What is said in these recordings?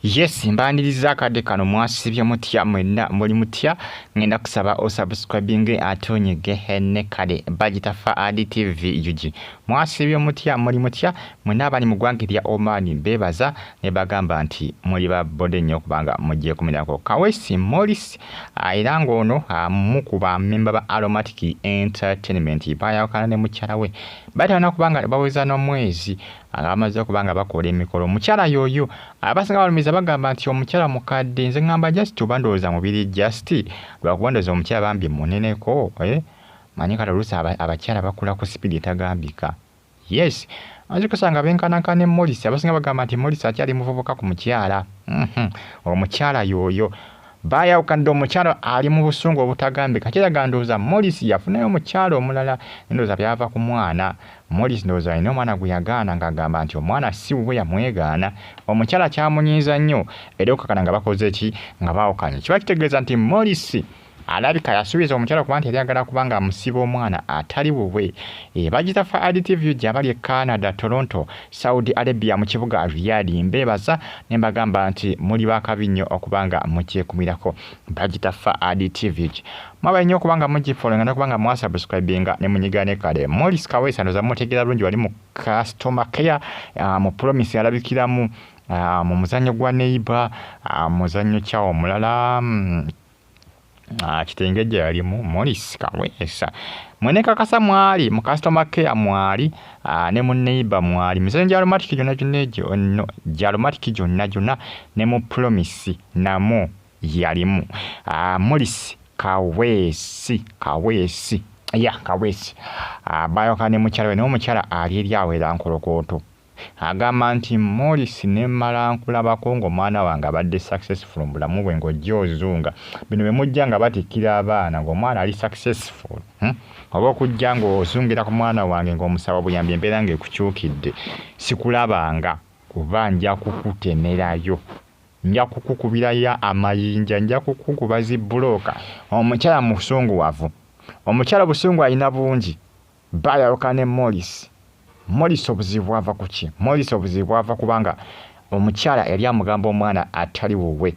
Yes, mbaniriza akadde kano mwasibye mutya mwenna muli mutya ngenda kusaba osubscribing atonyege henne kale Bagitafa Adi TV UG. Mwasibye mutya muli mutya mwenna abali mu ggwanga lya Oman bebaza ne bagamba nti muli babode nnyo kubanga mujje kumirako. Kawesi Morris era ngono mukuba member ba Aromatic Entertainment bayawukana ne mukyala we. Batana kubanga baweza n'omwezi amaze kubanga bakola emikolo. Mukyala yoyo abasinga balumiza bagamba nti omukyala mukadde nze ngamba just bandooza mubiri just lwakubandoza omukyala bambi muneneko manyi kala oluusi abakyala bakula ku speed etagambika. Yes, azikusanga benkanakane Morris abasinga bagamba nti Morris akyali muvubuka ku mukyala. Omukyala yoyo bayawukana omukyala ali mu busungu obutagambika. Kiraga ndooza Morris yafunayo omukyala omulala ndooza byava ku mwana. Morris ndooza alina omwana gwe yagaana ng'agamba nti omwana si we yamwegaana. Omukyala kyamunyiiza nnyo era okakana nga bakoze ki nga baawukanye. Kiba kitegeeza nti Morris alabika yasuubiza omukyala kuba nti yali agala kubanga amusiba omwana atali bubwe. Bagitafa Adi TV gy'abali e Canada, Toronto, Saudi Arabia mu kibuga Riyadh mbebaza ne mbagamba nti muli bakabi nnyo okubanga mukyekumirako Bagitafa Adi TV. Mwaba nnyo okubanga mugifollowinga n'okubanga mwasubscribinga ne munyigane kale. Morris Kawesa ndooza mutegeera bulungi wali mu customer care mu promise alabikiramu mu muzannyo gwa Neighbor muzannyo kya omulala kitengejje yalimu Morris Kawesa. Mwene kakasa mwali mu customer care mwali ne mu Neighbor mwali mizannyo gya Aromatic gyonna ne mu promise namo yalimu Morris Kawesi bayokane mukyala we n'omukyala ali eri awo era nkolokooto agamba nti Morris ne mmala nkulabako ng'omwana wange abadde successful mu bulamu bwe ng'ojja ozunga bino bwe mujja nga batikkira abaana ng'omwana ali successful oba okujja ng'ozungira ku mwana wange ng'omusaba buyambi embeera ng'ekukyukidde sikulabanga kuba nja kukutemerayo nja kukukubirayo amayinja nja kukukuba zibulooka. Omukyala musunguwavu omukyala busungu alina bungi bayawuka ne Morris obuzibu ava ku ki? Morris obuzibu ava kubanga omukyala yali amugamba omwana atali wuwe.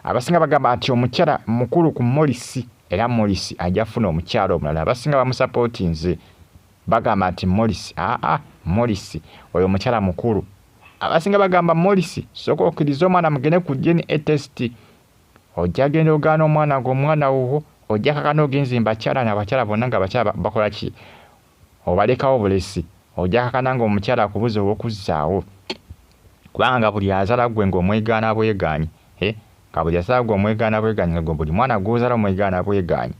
Abasinga bagamba nti omukyala mukulu ku Morris era Morris ajja funa omukyala omulala. Abasinga bamusapootinze bagamba nti Morris oyo omukyala mukulu. Abasinga bagamba Morris sooka okkiriza omwana mugende ku DNA test. Ojja genda ogaana omwana ng'omwana wuwo ojja kakana ogenzimba akyala n'abakyala bonna nga abakyala bakola ki? Obalekawo bulesi. Ojja kakana ng'omukyala akubuza obw'okuzzaawo kubanga buli azaala gwe ng'omwegaana bwegaanyi nga buli azaala gwe omwegaana bwegaanyi nga buli mwana gw'ozaala omwegaana bwegaanyi.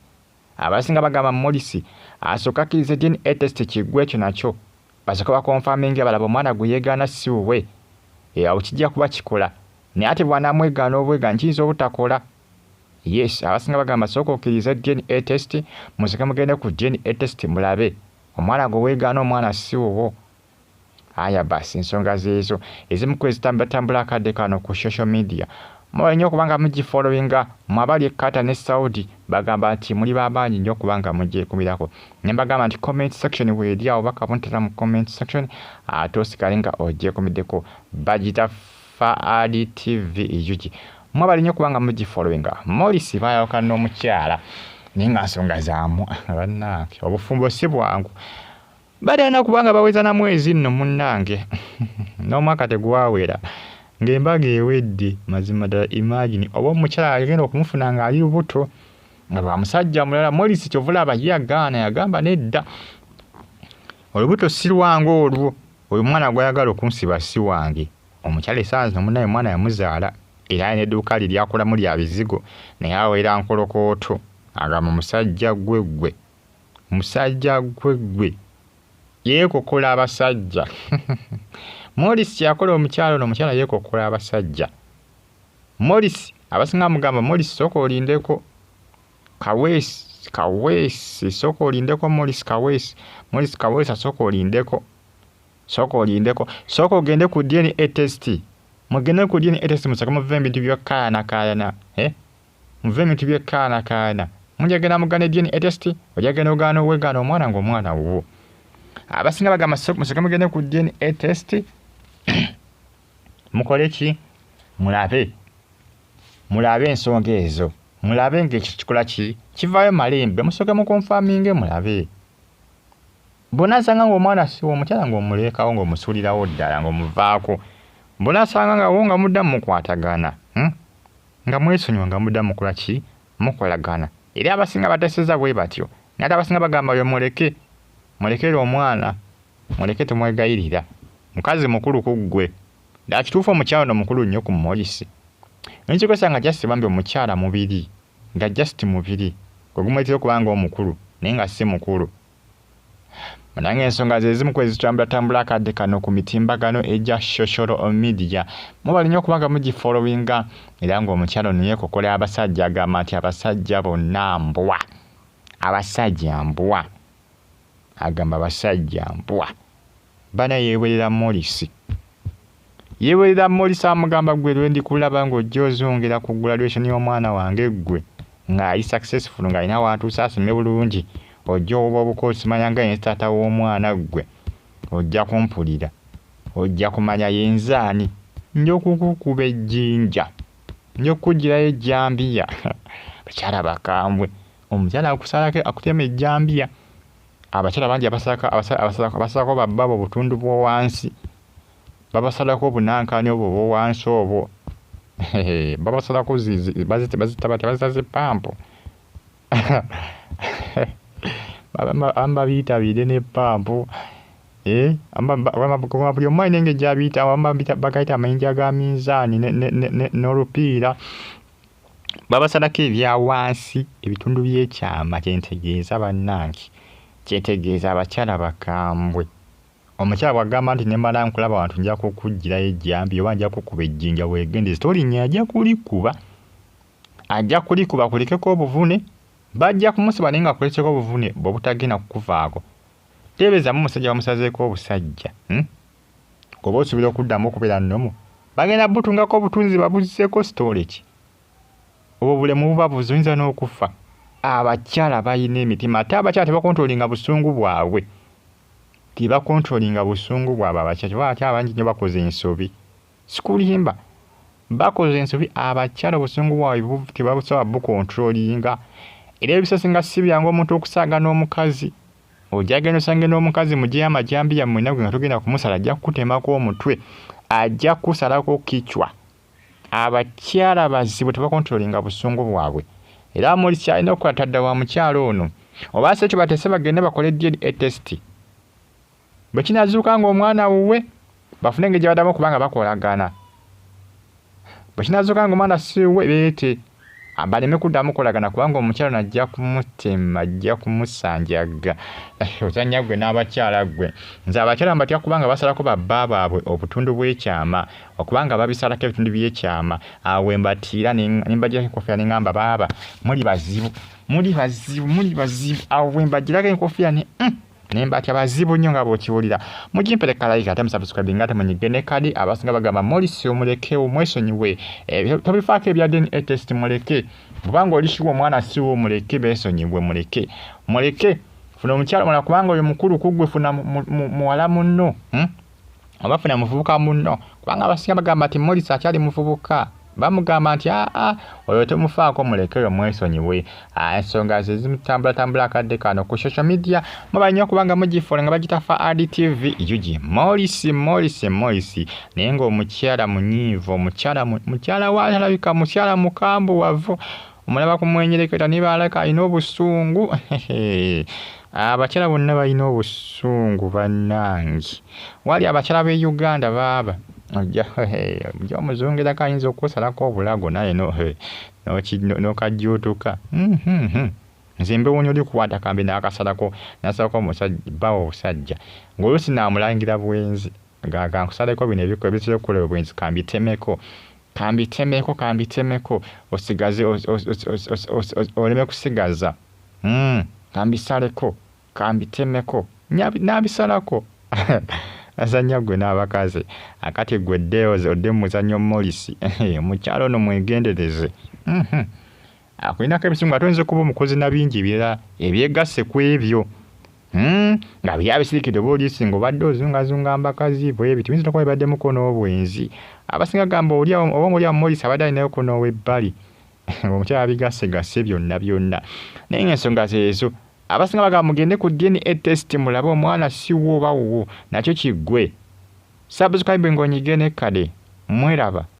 Abasinga bagamba Morris asooka akkiriza DNA test kiggwe ekyo nakyo basooka bakonfaminga balaba omwana gwe yeegaana si wuwe awo kijja kuba kikola naye ate bw'anaamwegaana obwegaanyi kiyinza obutakola. Yes, abasinga bagamba sooka okkiriza DNA test musooke mugende ku DNA test mulabe omwana gwe weegaana omwana si wuwo. Aya basi ensonga zeezo ezimu ku ezitambula akadde kano ku social media mwaba nnyo okubanga mugifollowinga mwabali e Qatar ne Saudi bagamba nti muli b'amaanyi nnyo okubanga mugyekumirako. Ne mbagamba nti comment section weeri awo bakabuntera mu comment section ate osigale nga ogyekumiddeko Bagitafa Adi TV UG. Mwabali nnyo okubanga mugifollowinga. Morris bayawukana n'omukyala naye nga nsonga zaamu bannange obufumbo si bwangu badana kubanga baweza na mwezi nno munnange n'omwaka tegwawera ng'embaga ewedde mazima ddala. Imagine oba omukyala agenda okumufuna ng'ali lubuto nga lwa musajja mulala. Morris kyovulaba yagaana yagamba nedda olubuto si lwange olwo oyo mwana gwayagala okunsiba si wange. Omukyala essanzi nomunnaye mwana yamuzaala era alina edduuka lye lyakolamu lya bizigo naye awera nkolokooto agamba musajja gwe yeekokola abasajja. Morris kyakola omukyala ono omukyala yeekokola abasajja. Morris abasinga amugamba Morris sooka olindeko Kawesi sooka olindeko Morris Kawesi sooka olindeko sooka ogende ku DNA test mugende ku DNA test musooke muve ebintu by'okkaayana muve ebintu by'okkaayana mujagenda mugane DNA test ojagenda ogaana weegaana omwana ng'omwana wuwo. Abasinga bagamba musooke mugende ku DNA test mukole ki mulabe ensonga ezo mulabe ng'ekyo kikola kivaayo malembe musooke mu confirming mulabe bonasanga ng'omwana siwo omukyala ng'omulekawo ng'omusuulirawo ddala ng'omuvaako bonasanga nga wo nga muddamu mukwatagana nga mwesonyiwa nga muddamu mukola mukolagana era abasinga bateeseza bwe batyo naye abasinga bagamba yo mulekere omwana muleke temwegayirira mukazi mukulu ku ggwe ddala kituufu omukyala ono mukulu nnyo ku Morris nekikosa nga just bambi omukyala mubiri nga just mubiri gwe gumuletera okuba nga omukulu naye nga si mukulu nange ensonga ze zimu kwezitambula akadde kano ku mitimbagano egya social media mubali nnyo okuba nga mugifollowinga era ng'omukyala ono yeekokola abasajja agamba nti abasajja bonna mbwa abasajja mbwa agamba abasajja mbwa bana yeewerera Morris amugamba gwe lwe ndi kulaba ng'ojja ozongera ku graduation y'omwana wange ggwe ng'ali successful ng'alina wantuusa asome bulungi ojja oba obukoosi manya nga yensitaata w'omwana ggwe ojja kumpulira ojja kumanya yenzaani nja okukukuba ejjinja nja okukugirayo ejjambiya bakyala bakambwe omukyala akusalako akutema ejjambiya abakyala bangi abasalako babbabo obutundu bw'owansi babasalako obunankani obwo bw'owansi obwo babasalako bazita zipampo amba biyitabire ne pampo buli omu alina engeri gy'abiyita bagayita amayinja ga minzaani n'olupiira babasalako ebya wansi ebitundu by'ekyama kyentegeeza bannange kyetegeeza abakyala bakambwe omukyala bw'agamba nti nemala nkulaba wantu nja kukugirayo ejjambi oba nja kukuba ejjinja weegendeze tolinnya ajja kulikuba kulikeko obuvune bajja kumusiba naye nga kulekeko obuvune bwe butagenda kukuvaako teebeezamu omusajja bamusazeeko obusajja oba osuubira okuddamu okubeera nnomu bagenda butungako obutunzi babuziseeko storage obwo bulemu buba buziyinza n'okufa abakyala balina emitima ate abakyala tebakontrolinga busungu bwabwe abakyala bangi nnyo bakoze ensobi sikulimba bakoze ensobi abakyala obusungu bwabwe tebabusobola bukontrolinga era ebisasinga si byangu omuntu okusaaga n'omukazi ojja genda osange n'omukazi muggyeyo amajambi yammwe nagwe nga togenda kumusala ajja kukutemako omutwe ajja kusalako kichwa abakyala bazibu tebakontrolinga busungu bwabwe era Morris alina okukola tadda wa mukyalo ono oba se ekyo bateese bagende bakole DNA test bwe kinazuuka ng'omwana wuwe bafune engeri gye baddamu okubanga bakolagana bwe kinazuuka ng'omwana si wuwe beete baleme kuddamu kolagana kubanga omukyalo najja kumutema ajja kumusanjaga ozannya gwe n'abakyala gwe nze abakyala mbatya kubanga basalako babba baabwe obutundu bw'ekyama okubanga babisalako ebitundu by'ekyama awe mbatiira nembagirako enkofiira neŋŋamba baaba muli bazibu awe mbagirako enkofiira nembatya bazibu nnyo nga bw'okiwulira mugimpereka like ate musubscribinga ate munyige ne kadi abasinga bagamba Morris omuleke omwesonyiwe tobifaako ebya DNA test muleke kubanga olishiwa omwana siwo muleke beesonyiwe muleke funa omukyala mwana kubanga oyo mukulu kuggwe funa muwala munno oba funa muvubuka munno kubanga abasinga bagamba nti Morris akyali muvubuka bamugamba nti oyo temufaako muleke oyo mwesonyiwe ensonga ze zimutambula akadde kano ku social media muba nnyo okubanga mugifola nga bagita Faadi TV yugi Morris naye ng'omukyala munyiivu mukyala waalabika mukyala mukambuwavu omulaba kumwenyereketa nibalaka alina obusungu abakyala bonna balina obusungu bannange wali abakyala b'e Uganda baaba ojja omuzungerako ayinza okusalako obulago naye n'okajjuutuka nze mbewuunya oli kukwata kambi n'akasalako nasalako obusajja ng'oluusi naamulangira bwenzi gankusaleko bino ebitera okukola obwenzi kambitemeko osigaze oleme kusigaza kambitemeko n'abisalako azanya gwe n'abakazi akati gwe odde muzannyo Morris mukyalo ono mwegendereze akulinako ebisungu ate oyinza okuba omukozi na bingi ebirala ebyegasse ku ebyo nga byabisirikidde obuliisi ng'obadde ozungazunga mbakazi bwe ebintu biyinza okuba bibaddemu n'obwenzi abasinga gamba oliawo Morris abadde alinayo n'ow'ebbali omukyala bigassegase byonna naye ng'ensonga zeezo abasinga bagamba mugende ku DNA test mulabe omwana si wo oba wuwo nakyo kiggwe subscribe ng'onyige nekkade mweraba